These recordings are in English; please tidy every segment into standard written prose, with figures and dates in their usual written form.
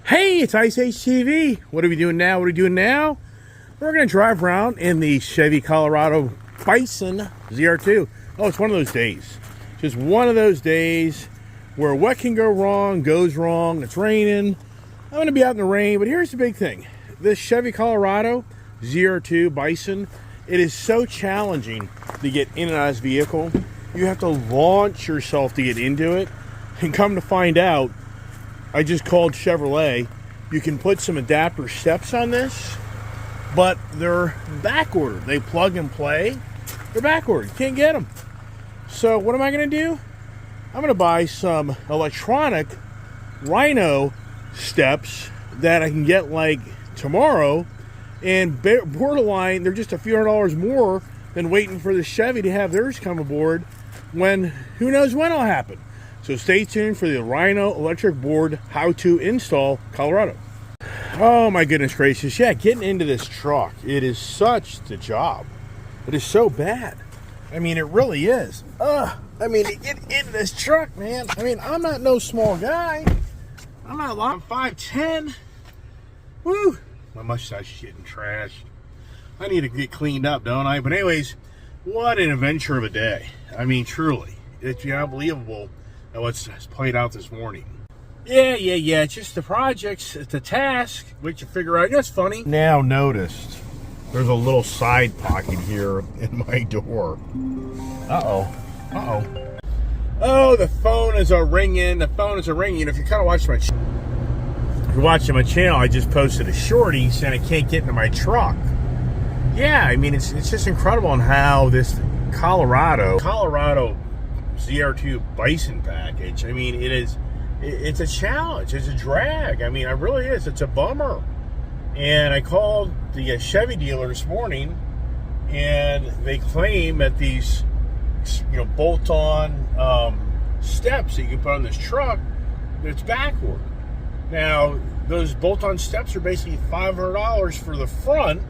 Hey, it's Ice Age TV. What are we doing now? We're going to drive around in the Chevy Colorado Bison Zr2. Oh, it's one of those days. Just one of those days where what can go wrong goes wrong. It's raining. I'm going to be out in the rain, but here's the big thing. This Chevy Colorado Zr2 Bison, it is so challenging to get in and out of this vehicle. You have to launch yourself to get into it. And come to find out, I just called Chevrolet. You can put some adapter steps on this, but they're back ordered. They plug and play. They're back ordered. You can't get them. So what am I going to do? I'm going to buy some electronic Rhino steps that I can get like tomorrow, and borderline, they're just a few $100 more than waiting for the Chevy to have theirs come aboard when, who knows when it'll happen. So stay tuned for the Rhino electric board how to install Colorado. Oh my goodness gracious. Yeah, getting into this truck, it is such the job. It is so bad. I mean, it really is. I mean, to get into this truck, man. I mean, I'm not no small guy. I'm 5'10". Woo! My mustache is getting trashed. I need to get cleaned up, don't I? But anyways, what an adventure of a day. I mean, truly. It's unbelievable what's played out this morning. Yeah. It's just the projects, it's the task, which you figure out. You know, it's funny. Now noticed there's a little side pocket here in my door. Oh, the phone is a ringing. If you kind of watch if you're watching my channel, I just posted a shorty saying I can't get into my truck. Yeah, I mean, it's just incredible on how this Colorado Zr2 Bison package, I mean, it's a challenge, it's a drag. I mean, it really is. It's a bummer. And I called the Chevy dealer this morning, and they claim that these, bolt-on steps that you can put on this truck, it's backward. Now, those bolt-on steps are basically $500 for the front,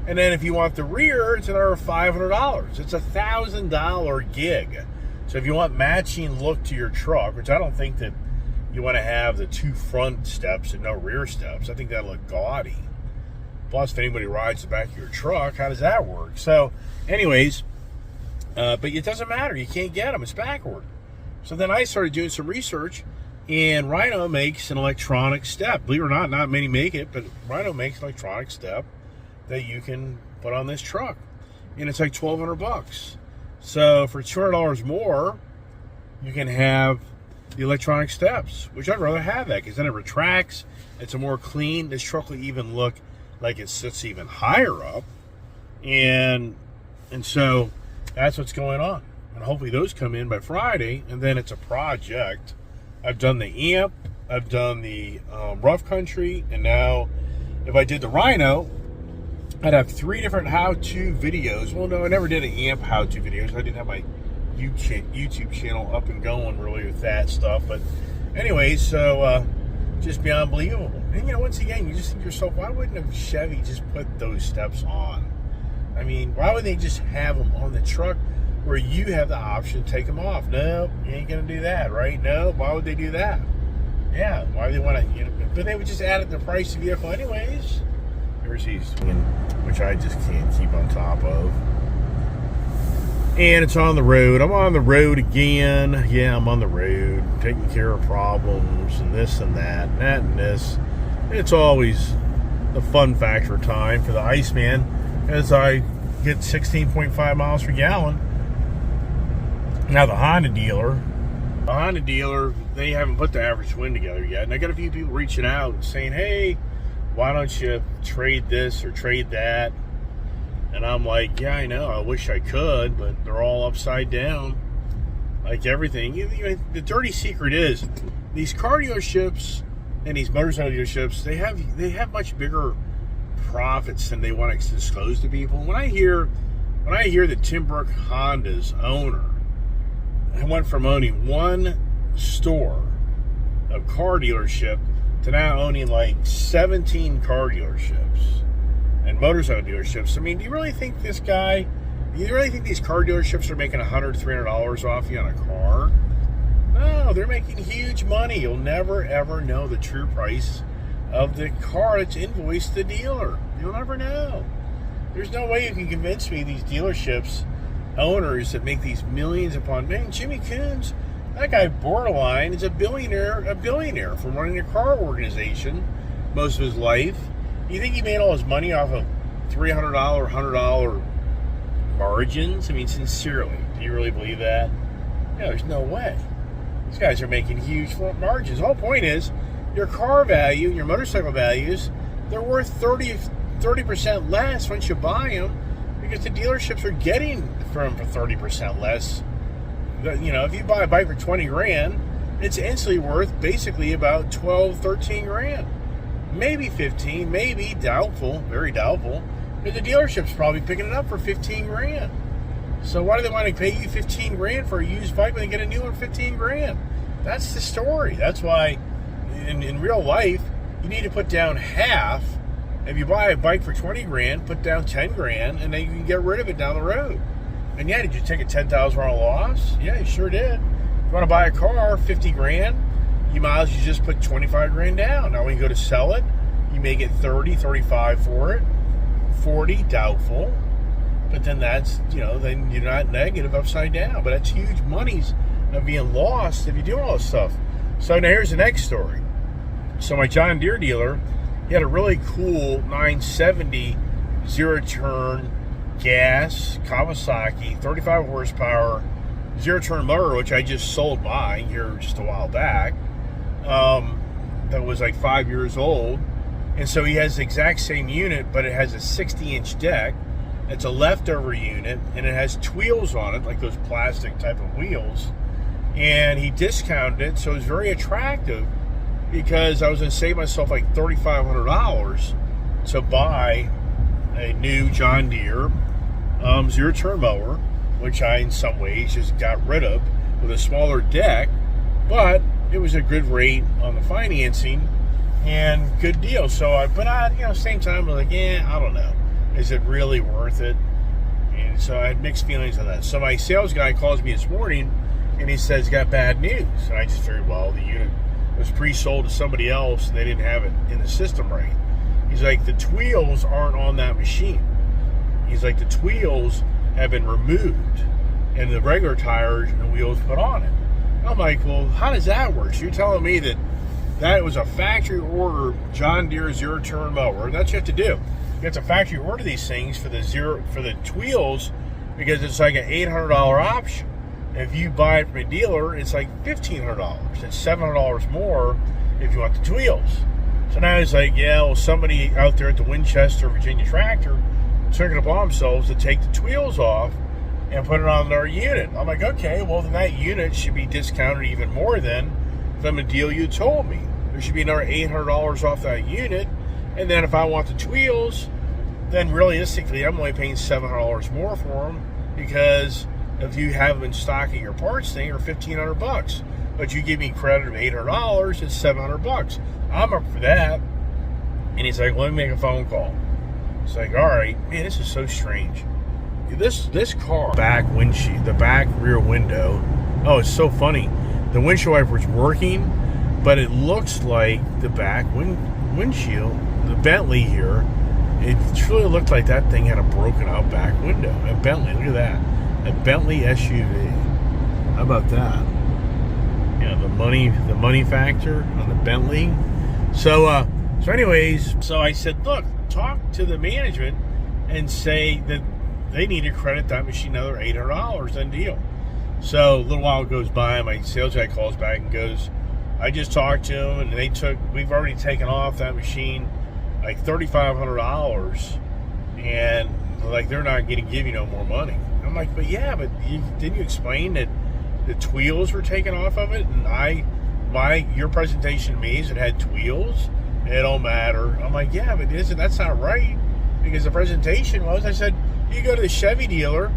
and then if you want the rear, it's another $500. It's a $1,000 gig. So if you want matching look to your truck, which I don't think that you want to have the two front steps and no rear steps. I think that'll look gaudy. Plus, if anybody rides the back of your truck, how does that work? So, anyways, but it doesn't matter. You can't get them. It's backward. So then I started doing some research, and Rhino makes an electronic step. Believe it or not many make it, but Rhino makes an electronic step that you can put on this truck. And it's like $1,200. So for $200 more, you can have the electronic steps, which I'd rather have that because then it retracts. It's a more clean. This truck will even look like it sits even higher up. And so that's what's going on. And hopefully those come in by Friday, and then it's a project. I've done the amp, I've done the rough country, and now if I did the Rhino, I'd have 3 different how-to videos. Well, no, I never did an amp how-to videos. I didn't have my YouTube channel up and going really with that stuff. But anyways, so just beyond believable. And, once again, you just think to yourself, why wouldn't a Chevy just put those steps on? I mean, why would they just have them on the truck where you have the option to take them off? No, you ain't going to do that, right? No, why would they do that? Yeah, why would they want to, but they would just add it to the price of the vehicle anyways. Here's these, which I just can't keep on top of. And it's on the road. I'm on the road again. Yeah, I'm on the road, taking care of problems and this and that and this. It's always the fun factor time for the Iceman as I get 16.5 miles per gallon. Now the Honda dealer, they haven't put the average wind together yet. And I got a few people reaching out and saying, hey, why don't you trade this or trade that? And I'm like, yeah, I know. I wish I could, but they're all upside down. Like everything. The dirty secret is these car dealerships and these motorcycle dealerships, they have much bigger profits than they want to disclose to people. When I hear that Tim Burke Honda's owner went from owning one store of car dealership to now owning like 17 car dealerships and motorcycle dealerships. I mean, do you really think these car dealerships are making $100, $300 off you on a car? No, they're making huge money. You'll never, ever know the true price of the car that's invoiced the dealer. You'll never know. There's no way you can convince me these dealerships owners that make these millions upon millions. Jimmy Coons, that guy borderline is a billionaire from running a car organization most of his life. You think he made all his money off of $300, $100 margins? I mean, sincerely, do you really believe that? No, there's no way. These guys are making huge margins. The whole point is, your car value, your motorcycle values, they're worth 30% less once you buy them, because the dealerships are getting from for 30% less. You know, if you buy a bike for 20 grand, it's instantly worth basically about 12, 13 grand. Maybe 15, maybe doubtful, very doubtful. But the dealership's probably picking it up for 15 grand. So why do they want to pay you 15 grand for a used bike when they get a new one for 15 grand? That's the story. That's why in real life, you need to put down half. If you buy a bike for 20 grand, put down 10 grand, and then you can get rid of it down the road. And yeah, did you take a $10,000 loss? Yeah, you sure did. If you want to buy a car, 50 grand, you might as well just put 25 grand down. Now when you go to sell it, you may get 30, 35 for it. 40, doubtful. But then that's, you know, then you're not negative upside down. But that's huge monies of being lost if you do all this stuff. So now here's the next story. So my John Deere dealer, he had a really cool 970 zero-turn gas Kawasaki 35 horsepower zero-turn motor, which I just sold mine here just a while back. That was like 5 years old. And so he has the exact same unit, but it has a 60-inch deck. It's a leftover unit, and it has wheels on it, like those plastic type of wheels. And he discounted it, so it was very attractive, because I was going to save myself like $3,500 to buy a new John Deere zero-turn mower, which I, in some ways, just got rid of with a smaller deck. But it was a good rate on the financing and good deal. So I, but I, you know, same time, I was like, I don't know. Is it really worth it? And so I had mixed feelings on that. So my sales guy calls me this morning, and he says, got bad news. And I just figured, well, the unit was pre-sold to somebody else, and they didn't have it in the system right. He's like, the wheels aren't on that machine. He's like, the wheels have been removed, and the regular tires and the wheels put on it. I'm like, well, how does that work? So you're telling me that that was a factory order John Deere zero-turn mower? That's what you have to do. You have to factory order these things for the wheels, because it's like an $800 option. If you buy it from a dealer, it's like $1,500. It's $700 more if you want the wheels. So now he's like, yeah, well, somebody out there at the Winchester, Virginia tractor took it upon themselves to take the wheels off and put it on their unit. I'm like, okay, well, then that unit should be discounted even more then from the deal you told me. There should be another $800 off that unit. And then if I want the wheels, then realistically, I'm only paying $700 more for them, because if you have them in stock at your parts thing, are $1,500. But you give me credit of $800, it's $700. I'm up for that. And he's like, let me make a phone call. It's like, all right, man, this is so strange. This car, back windshield, the back rear window. Oh, it's so funny. The windshield wiper's working, but it looks like the back windshield, the Bentley here, it truly looked like that thing had a broken out back window. A Bentley, look at that. A Bentley SUV. How about that? Yeah, the money factor on the Bentley. So anyways, so I said, look, talk to the management and say that they need to credit that machine another $800 on deal. So a little while goes by, my sales guy calls back and goes, I just talked to them, and we've already taken off that machine like $3,500, and like they're not going to give you no more money. I'm like, but yeah, but didn't you explain that the wheels were taken off of it? And your presentation to me is it had wheels. It don't matter. I'm like, yeah, but that's not right, because the presentation was, I said, you go to the Chevy dealer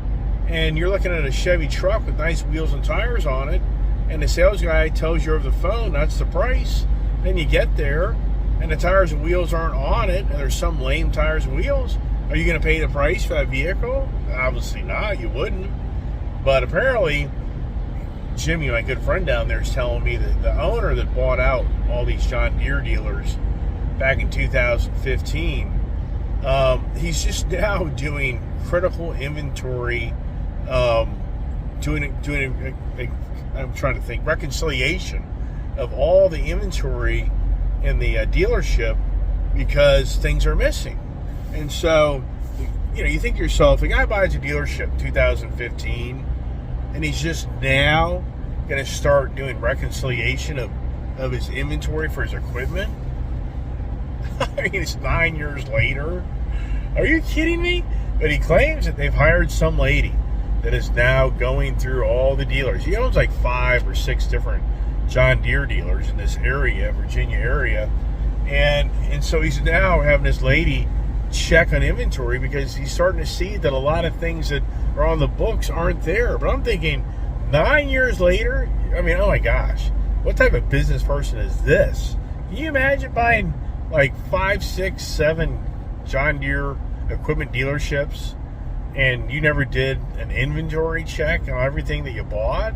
and you're looking at a Chevy truck with nice wheels and tires on it, and the sales guy tells you over the phone that's the price. Then you get there and the tires and wheels aren't on it, and there's some lame tires and wheels. Are you going to pay the price for that vehicle? Obviously not. You wouldn't. But apparently, Jimmy, my good friend down there, is telling me that the owner that bought out all these John Deere dealers back in 2015. He's just now doing critical inventory, doing I'm trying to think, reconciliation of all the inventory in the dealership because things are missing. And so, you think to yourself, the guy buys a dealership in 2015, and he's just now going to start doing reconciliation of his inventory for his equipment. I mean, it's 9 years later. Are you kidding me? But he claims that they've hired some lady that is now going through all the dealers. He owns like 5 or 6 different John Deere dealers in this area, Virginia area. And so he's now having this lady check on inventory because he's starting to see that a lot of things that are on the books aren't there. But I'm thinking, 9 years later, I mean, oh my gosh, what type of business person is this? Can you imagine buying like 5, 6, 7 John Deere equipment dealerships and you never did an inventory check on everything that you bought?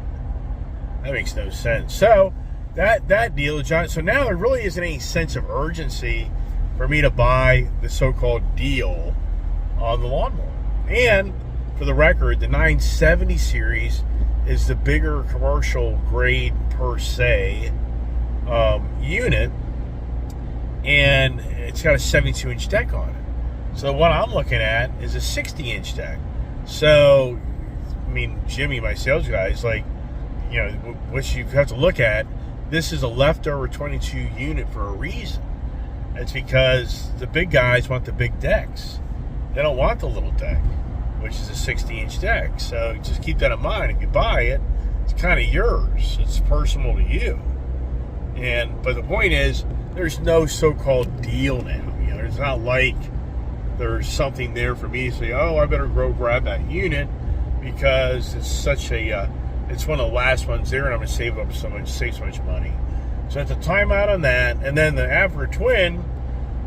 That makes no sense. So that deal, John. So now there really isn't any sense of urgency for me to buy the so-called deal on the lawnmower. And for the record, the 970 series is the bigger commercial grade per se unit, and it's got a 72-inch deck on it. So what I'm looking at is a 60-inch deck. So, I mean, Jimmy, my sales guy, is like, what you have to look at, this is a leftover 22 unit for a reason. It's because the big guys want the big decks. They don't want the little deck, which is a 60-inch deck. So just keep that in mind. If you buy it, it's kind of yours. It's personal to you. But the point is, there's no so-called deal now. It's not like there's something there for me to say, oh, I better go grab that unit because it's such a, it's one of the last ones there, and I'm going to save so much money. So it's a timeout on that. And then the After Twin,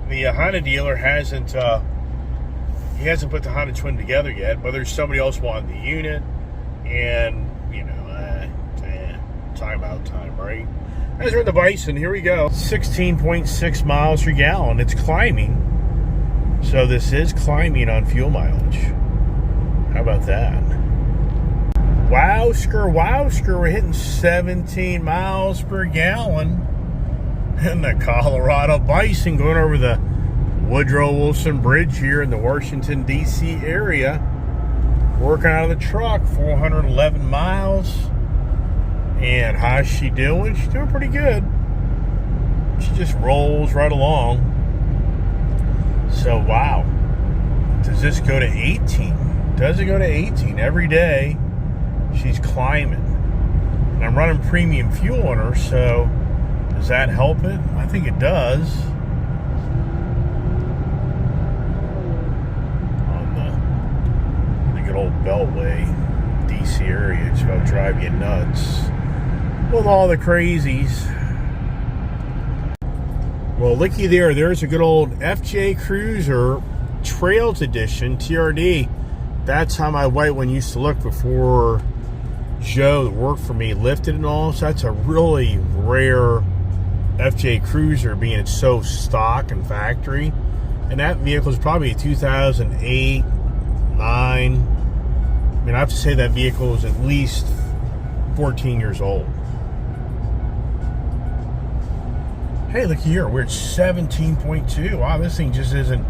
the Honda dealer hasn't put the Honda Twin together yet, but there's somebody else wanting the unit, and timeout time, right? As we're in the Bison, here we go. 16.6 miles per gallon. It's climbing. So this is climbing on fuel mileage. How about that? Wowsker, we're hitting 17 miles per gallon in the Colorado Bison, going over the Woodrow Wilson Bridge here in the Washington, D.C. area. Working out of the truck, 411 miles. And how's she doing? She's doing pretty good. She just rolls right along. So, wow. Does this go to 18? Does it go to 18? Every day, she's climbing. And I'm running premium fuel on her, so does that help it? I think it does. On the good old Beltway, DC area, it's going to drive you nuts with all the crazies. Well, looky there. There's a good old FJ Cruiser Trails Edition TRD. That's how my white one used to look before Joe, that worked for me, lifted and all. So that's a really rare FJ Cruiser, being it's so stock and factory. And that vehicle is probably a 2008, 9. I mean, I have to say that vehicle is at least 14 years old. Hey, look here. We're at 17.2. Wow, this thing just isn't.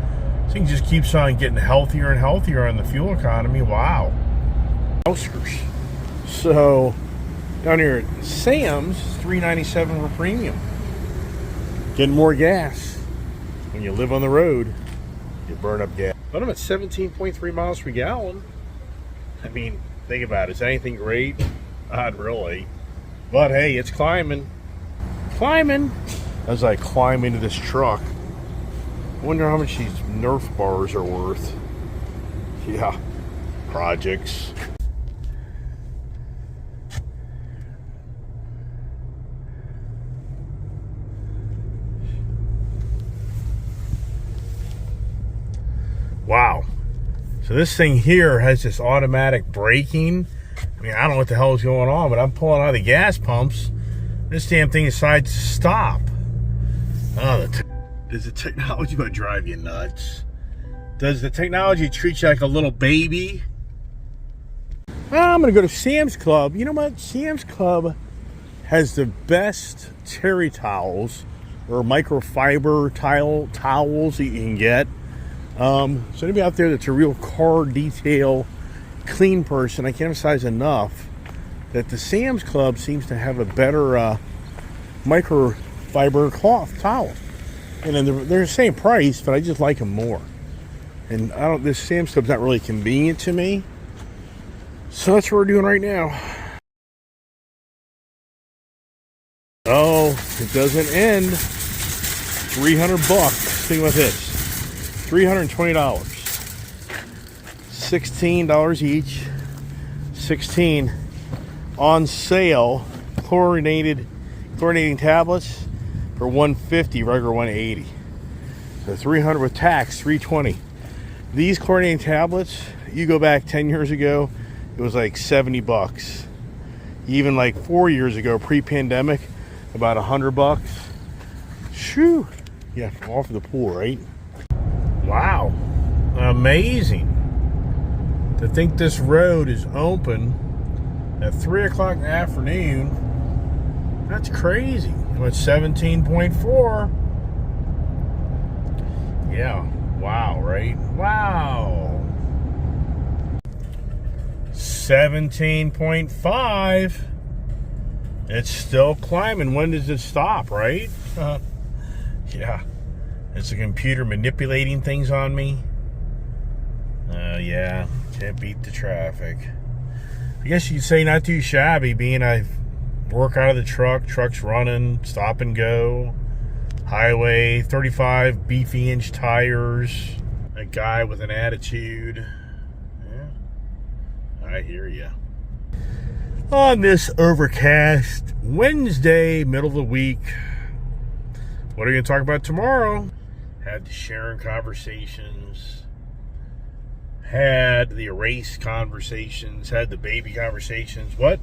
This thing just keeps on getting healthier and healthier on the fuel economy. Wow. Oscars. So down here at Sam's, $3.97 for premium. Getting more gas. When you live on the road, you burn up gas. But I'm at 17.3 miles per gallon. I mean, think about it. Is anything great? Not really. But hey, it's climbing. Climbing. As I climb into this truck, I wonder how much these Nerf bars are worth. Yeah, projects. Wow. So this thing here has this automatic braking. I mean, I don't know what the hell is going on, but I'm pulling out of the gas pumps. This damn thing decides to stop. Oh, Does the technology about drive you nuts? Does the technology treat you like a little baby? I'm going to go to Sam's Club. You know what? Sam's Club has the best terry towels or microfiber towels that you can get. So anybody out there that's a real car detail clean person, I can't emphasize enough that the Sam's Club seems to have a better microfiber cloth towel. And then they're the same price, but I just like them more. And this Sam's Club's not really convenient to me. So that's what we're doing right now. Oh, it doesn't end. 300 bucks. Think about this. $320. $16 each. 16 on sale. Chlorinating tablets for $150, regular $180. So 300 with tax, $320. These chlorinating tablets, you go back 10 years ago, it was like 70 bucks. Even like 4 years ago, pre-pandemic, about 100 bucks. Shoo! Yeah, all for the pool, right? Wow, amazing. To think this road is open at 3 o'clock in the afternoon, that's crazy. It's 17.4. Yeah, wow, right? Wow. 17.5. It's still climbing. When does it stop, right? Yeah. It's the computer manipulating things on me. Yeah. Can't beat the traffic. I guess you could say not too shabby, being I work out of the truck's running, stop and go. Highway, 35 beefy inch tires. A guy with an attitude. Yeah. I hear you. On this overcast Wednesday, middle of the week, what are you going to talk about tomorrow? Had the sharing conversations, had the erase conversations, had the baby conversations. What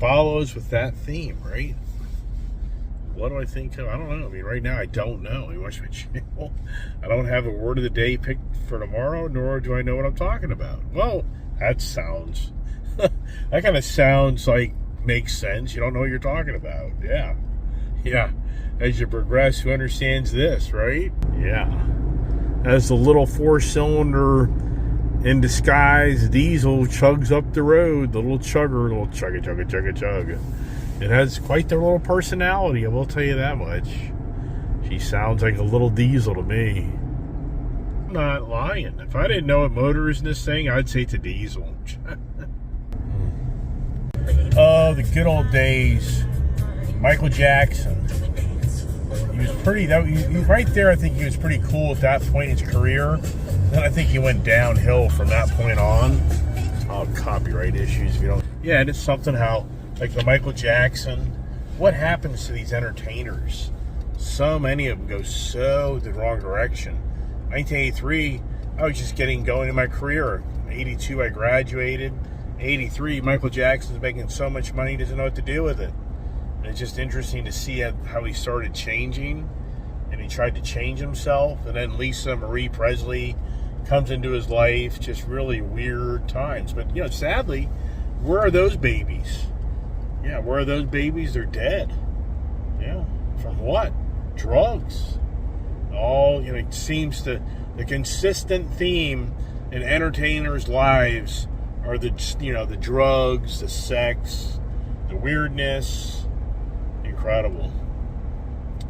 follows with that theme, right? What do I think of? I don't know. I mean, right now, I don't know. You watch my channel. I don't have a word of the day picked for tomorrow, nor do I know what I'm talking about. Well, that sounds... that kind of sounds like makes sense. You don't know what you're talking about. Yeah. Yeah. As you progress, who understands this, right? Yeah. As the little 4-cylinder in disguise diesel chugs up the road, the little chugger, little chugga. It has quite the little personality, I will tell you that much. She sounds like a little diesel to me. I'm not lying. If I didn't know what motor is in this thing, I'd say it's a diesel. Oh, the good old days. Michael Jackson. He was pretty, right there, I think he was pretty cool at that point in his career. Then I think he went downhill from that point on. Oh, copyright issues, if you don't. Yeah, and it's something how, like the Michael Jackson, what happens to these entertainers? So many of them go so the wrong direction. 1983, I was just getting going in my career. 82, I graduated. 83, Michael Jackson's making so much money, he doesn't know what to do with it. And it's just interesting to see how he started changing, and he tried to change himself. And then Lisa Marie Presley comes into his life, just really weird times. But, you know, sadly, where are those babies? Yeah, where are those babies? They're dead. Yeah, from what? Drugs. All, you know, it seems the consistent theme in entertainers' lives are the drugs, the sex, the weirdness. Incredible.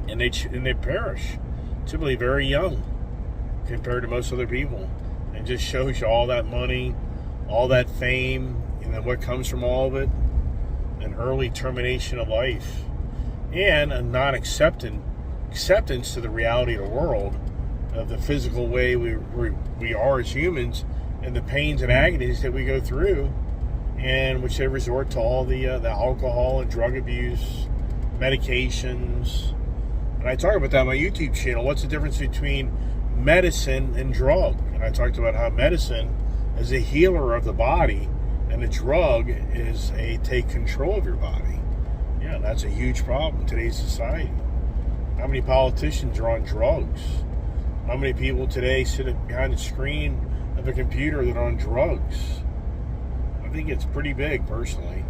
And they perish, typically very young compared to most other people. And just shows you all that money, all that fame, and then what comes from all of it. An early termination of life, and a acceptance to the reality of the world, of the physical way we are as humans, and the pains and agonies that we go through, and which they resort to all the alcohol and drug abuse, medications. And I talk about that on my YouTube channel. What's the difference between medicine and drug? And I talked about how medicine is a healer of the body, and a drug is a take control of your body. Yeah, that's a huge problem in today's society. How many politicians are on drugs? How many people today sit behind the screen of a computer that are on drugs? I think it's pretty big, personally.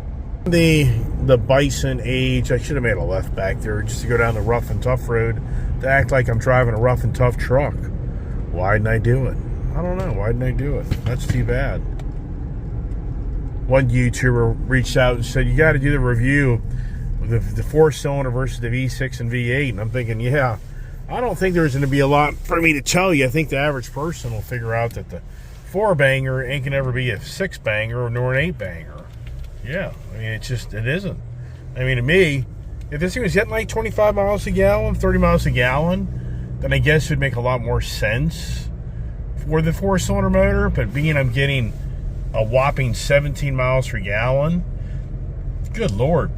The Bison age, I should have made a left back there just to go down the rough and tough road to act like I'm driving a rough and tough truck. Why didn't I do it? I don't know. Why didn't I do it? That's too bad. One YouTuber reached out and said, you got to do the review of the 4-cylinder versus the V6 and V8. And I'm thinking, yeah, I don't think there's going to be a lot for me to tell you. I think the average person will figure out that the 4-banger ain't going to ever be a 6-banger nor an 8-banger. Yeah, I mean, it isn't. I mean, to me, if this thing was getting like 25 miles a gallon, 30 miles a gallon, then I guess it would make a lot more sense for the 4-cylinder motor. But being I'm getting a whopping 17 miles per gallon, good Lord.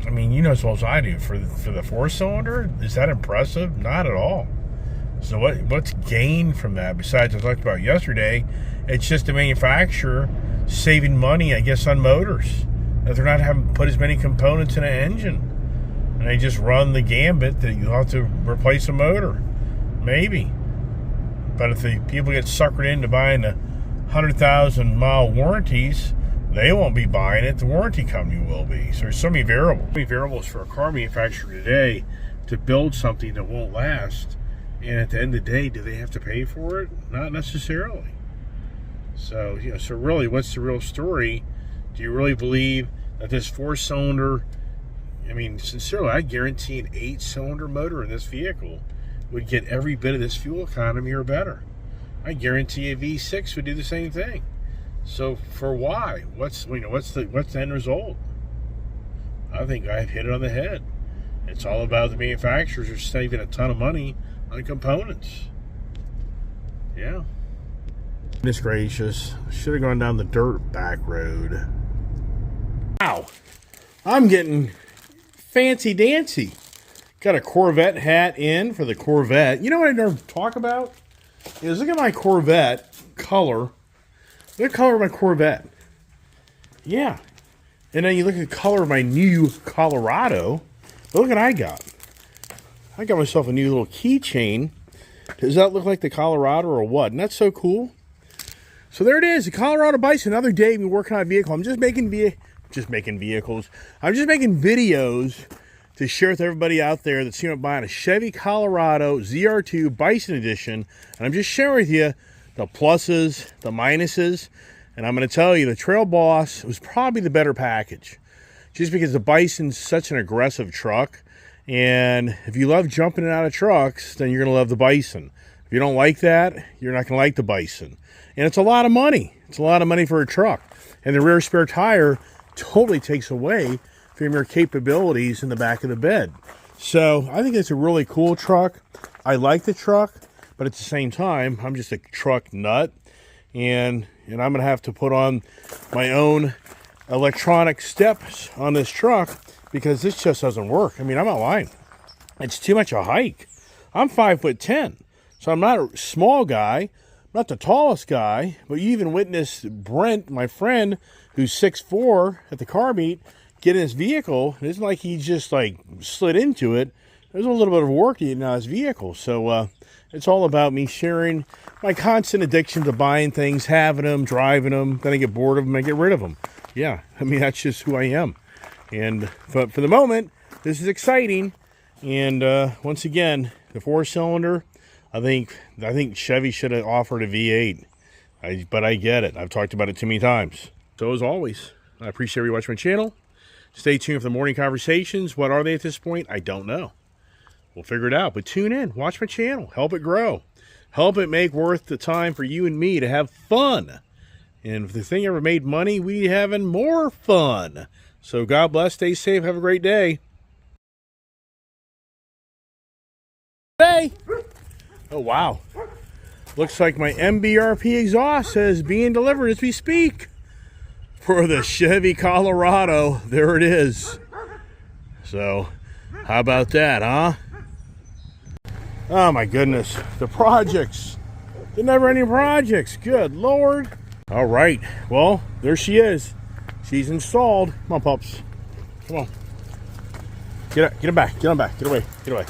I mean, you know as well as I do, for the 4-cylinder, is that impressive? Not at all. So what's gained from that? Besides, I talked about yesterday, it's just the manufacturer saving money, I guess, on motors. That they're not having to put as many components in an engine. And they just run the gambit that you'll have to replace a motor. Maybe. But if the people get suckered into buying the 100,000 mile warranties, they won't be buying it. The warranty company will be. So there's so many variables for a car manufacturer today to build something that won't last. And at the end of the day, do they have to pay for it? Not necessarily. So, so really, what's the real story? Do you really believe that this 4-cylinder, I mean, sincerely, I guarantee an 8-cylinder motor in this vehicle would get every bit of this fuel economy or better. I guarantee a V6 would do the same thing. So for why? What's the end result? I think I've hit it on the head. It's all about the manufacturers are saving a ton of money on components. Yeah. Goodness gracious. Should have gone down the dirt back road. Wow. I'm getting fancy dancy. Got a Corvette hat in for the Corvette. You know what I never talk about? Is look at my Corvette color. Look at the color of my Corvette. Yeah. And then you look at the color of my new Colorado. Look what I got. I got myself a new little keychain. Does that look like the Colorado or what? And that's so cool. So there it is, the Colorado Bison. Another day been working on a vehicle. I'm just making vehicles. I'm just making videos to share with everybody out there that's thinking about buying a Chevy Colorado Zr2 Bison Edition. And I'm just sharing with you the pluses, the minuses. And I'm going to tell you, the Trail Boss was probably the better package. Just because the Bison's such an aggressive truck. And if you love jumping out of trucks, then you're going to love the Bison. If you don't like that, you're not going to like the Bison. And it's a lot of money. It's a lot of money for a truck. And the rear spare tire totally takes away from your capabilities in the back of the bed. So I think it's a really cool truck. I like the truck, but at the same time, I'm just a truck nut. And I'm going to have to put on my own electronic steps on this truck because this just doesn't work. I mean, I'm not lying. It's too much a hike. I'm 5'10", so I'm not a small guy. Not the tallest guy, but you even witnessed Brent, my friend, who's 6'4", at the car meet, get in his vehicle. It isn't like he just like slid into it. There's a little bit of work to get in his vehicle. So it's all about me sharing my constant addiction to buying things, having them, driving them. Then I get bored of them, I get rid of them. Yeah, I mean, that's just who I am. And but for the moment, this is exciting. And once again, the 4-cylinder, I think Chevy should have offered a V8, but I get it. I've talked about it too many times. So as always, I appreciate you watching my channel. Stay tuned for the morning conversations. What are they at this point? I don't know. We'll figure it out. But tune in. Watch my channel. Help it grow. Help it make worth the time for you and me to have fun. And if the thing ever made money, we having more fun. So God bless. Stay safe. Have a great day. Hey! Oh, wow. Looks like my MBRP exhaust is being delivered as we speak. For the Chevy Colorado. There it is. So, how about that, huh? Oh, my goodness. The projects. The never-ending projects. Good Lord. All right. Well, there she is. She's installed. Come on, pups. Come on. Get back. Get on back. Get away. Get away.